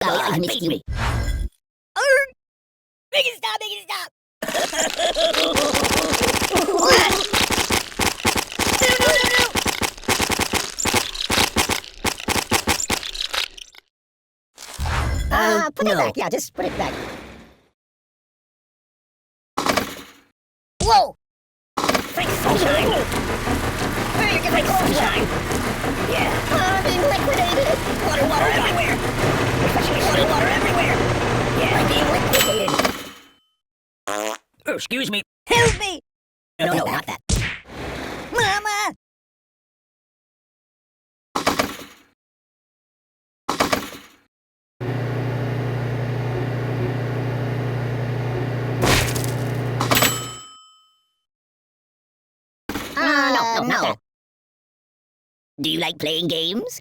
Oh, you missed me. Make it stop, make it stop! Put it back. Yeah, just put it back. Whoa! Thanks, sunshine! Hey, you get my sunshine! Yeah. Being liquidated. Water everywhere! Water everywhere! Yeah. I'm being liquidated. Oh, excuse me. Help me! No, not that. Mama! No, not that. Do you like playing games?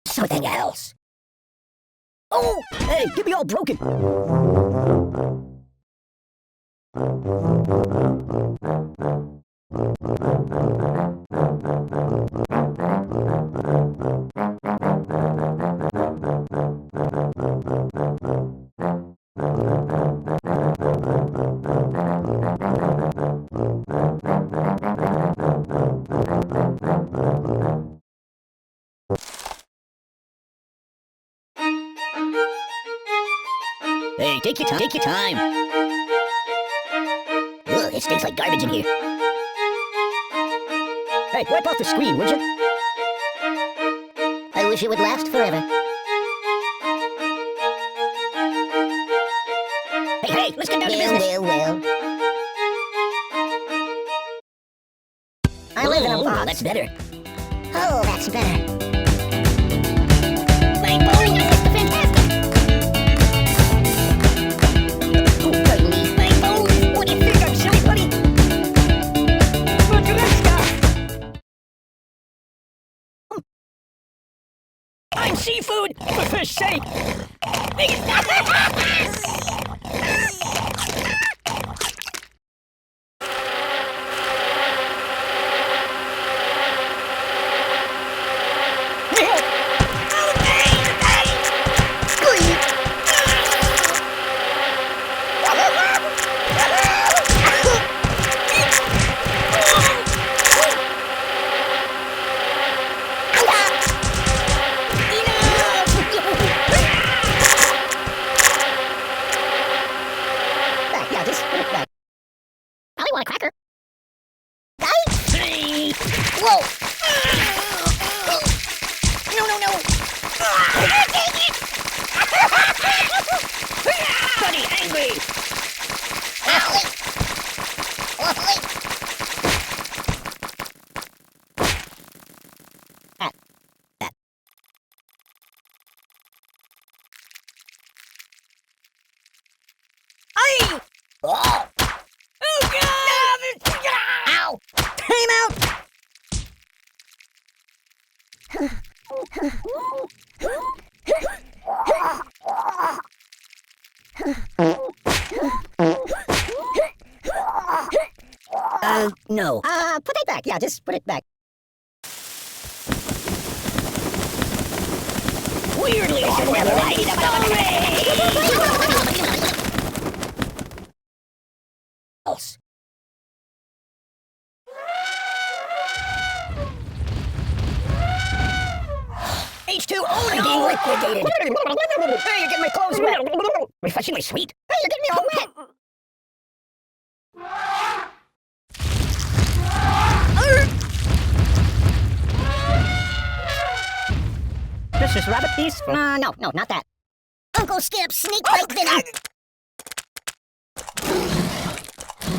Something else. Oh! Hey, get me all broken. Hey, take your time. Ugh, it stinks like garbage in here. Hey, wipe off the screen, would you? I wish it would last forever. Hey, let's get down to business. Well. I live in a box. That's better. Oh, that's better. My bones are fantastic. Oh, pardon me. My bones. What do you think? I'm silly buddy. I'm seafood, for fish sake. Make it stop. Yeah, just put it back. I want a cracker. Whoa! No. Buddy, angry. Oh! Oh, God! Ow! Time out! No. Put it back. Yeah, just put it back. Weirdly, I should never light it else. H2O, I'm being liquidated. Hey, you're getting my clothes wet. Refreshingly sweet. Hey, you're getting me all wet. This is rabbit peaceful. No, not that. Uncle Skip, sneak right venom.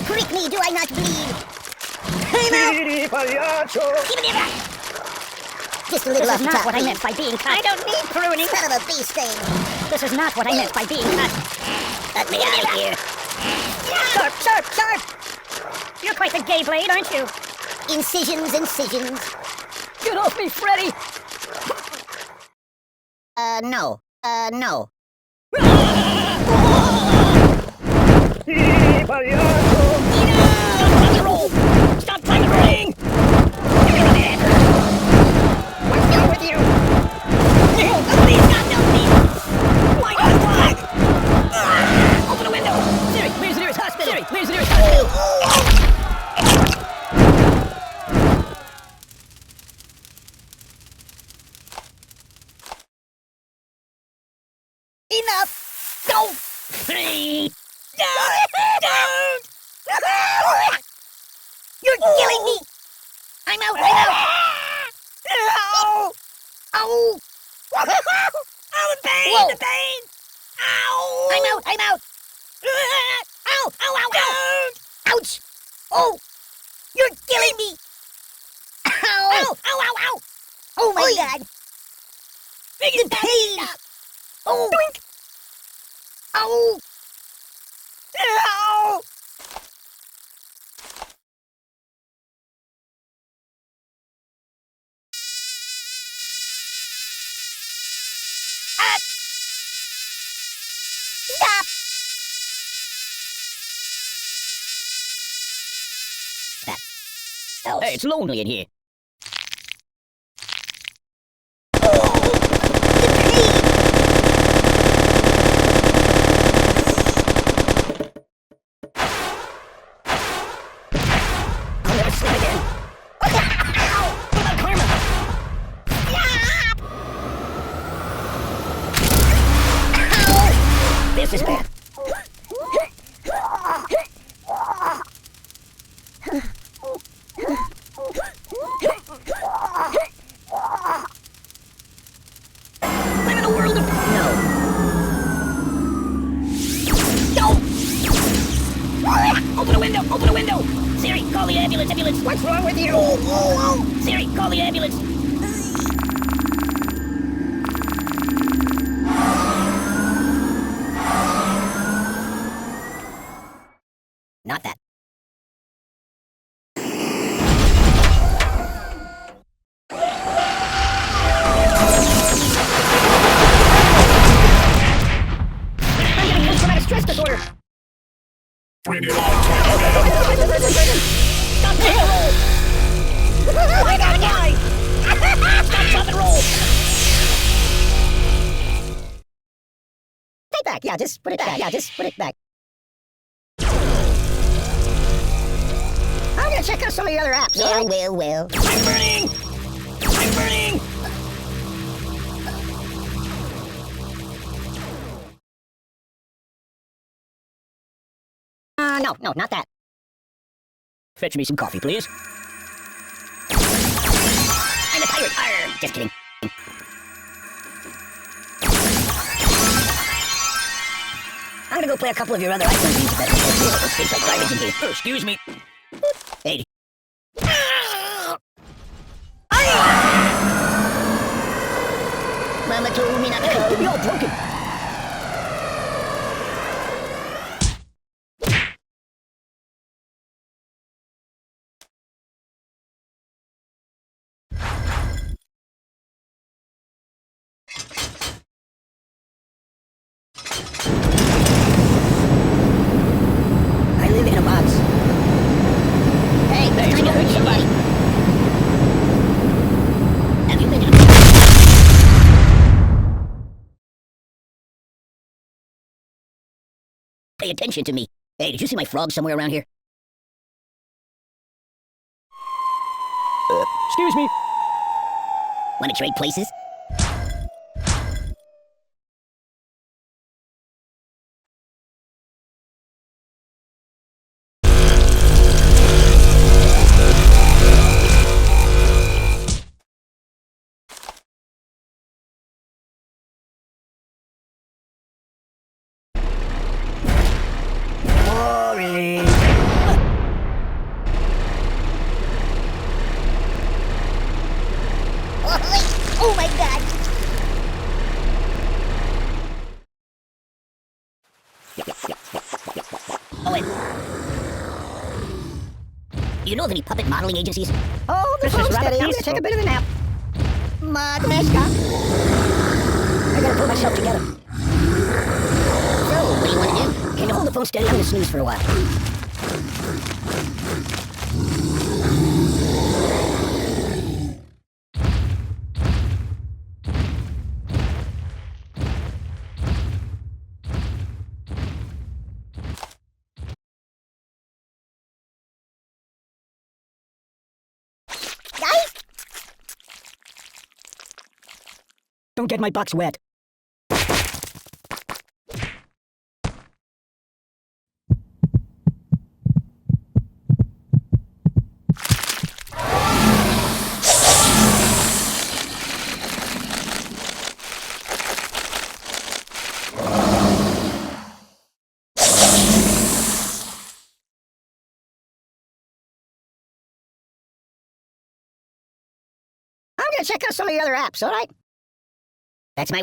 Prick me, do I not bleed? Time out! Give me that. Just a little This off is the not top. what I meant by being cut. I don't need pruning. Son of a bee sting. This is not what I meant by being cut. Get me out of here. Sharp, sharp, sharp! You're quite the gay blade, aren't you? Incisions, incisions. Get off me, Freddy! No. No. Stop trying to ring! What's wrong with you? No, please, God, no, please! Why not? Why? Open the window! Siri, where's the nearest hospital? Siri, where's the nearest hospital? Enough! Don't! Please! Don't! You're killing me! I'm out! I'm out! Ow! Oh! Oh, the pain! Whoa. The pain! Ow! I'm out! I'm out! Ow! Ow! Ow! Ow! Ouch! Oh! You're killing me! Ow! Ow! Ow! Ow! Ow! Oh my Oy. God! The pain. Oh! Doink! Oh! Ow! Stop! That else. Hey, it's lonely in here. I'll never sleep again. What about karma? This is bad. I'm in a world of... No. No! Open a window! Open a window! Siri, call the ambulance! Ambulance! What's wrong with you? Siri, call the ambulance! Not that. I'm getting post-traumatic stress disorder! Bring it on. Stop, take a roll! Why not die? Stop, stop, and roll! Take back. Yeah, just put it back. Yeah, just put it back. I'm gonna check out some of the other apps. Well. I'm burning! I'm burning! No, not that. Fetch me some coffee, please. I'm a pirate. Arr, just kidding. I'm gonna go play a couple of your other iPhone games. It tastes like garbage in here. Oh, excuse me. Hey. Mama told me not to Hey, come. you'll be all broken. I live in a box. Hey, Hey, time to hurt somebody. Have you been in a Pay attention to me. Hey, did you see my frog somewhere around here? Excuse me. Want to trade places? Boring. Oh my God! Yeah. Owen! You know of any puppet modeling agencies? Oh, the This is phone's rather steady. I'm gonna peaceful. take a bit of a nap. Masha. I gotta pull myself together. So, what do you want to do? Can you hold the phone steady? I'm gonna snooze for a while. Guys, Don't get my box wet. I'm gonna check out some of the other apps, all right? That's my